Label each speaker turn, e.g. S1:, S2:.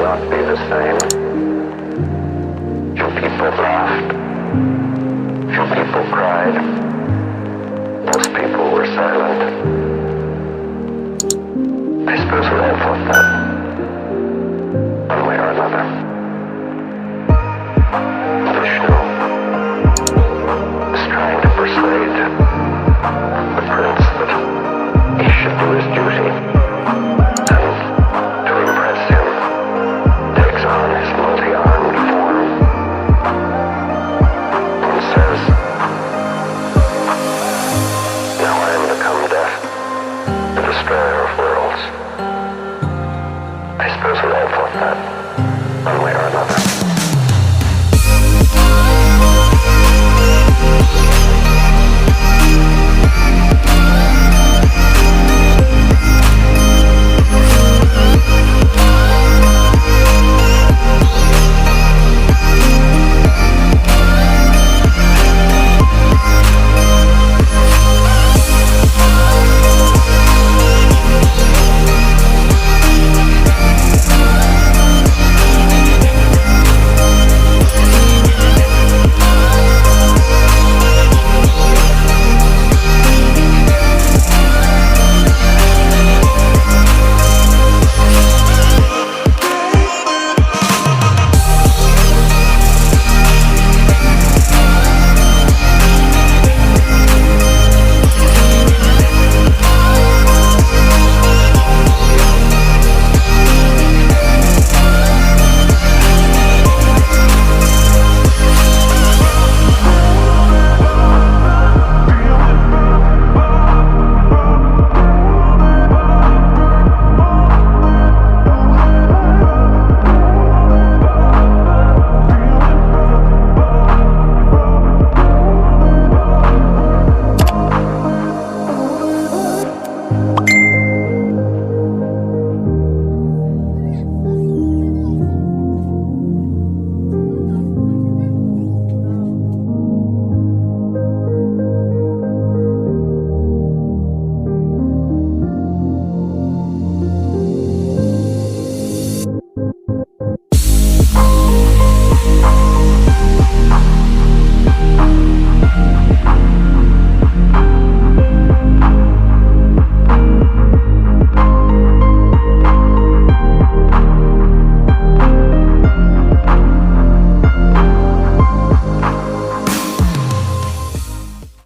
S1: not be the same. Few people laughed. Few people cried. Most people were silent. I suppose we all thought that, one way or another. Vishnu is trying to persuade the prince that he should do his duty, and to impress him takes on his multi-armed form and says, "Now I am become death, the destroyer of worlds." I suppose we all thought that, one way or another.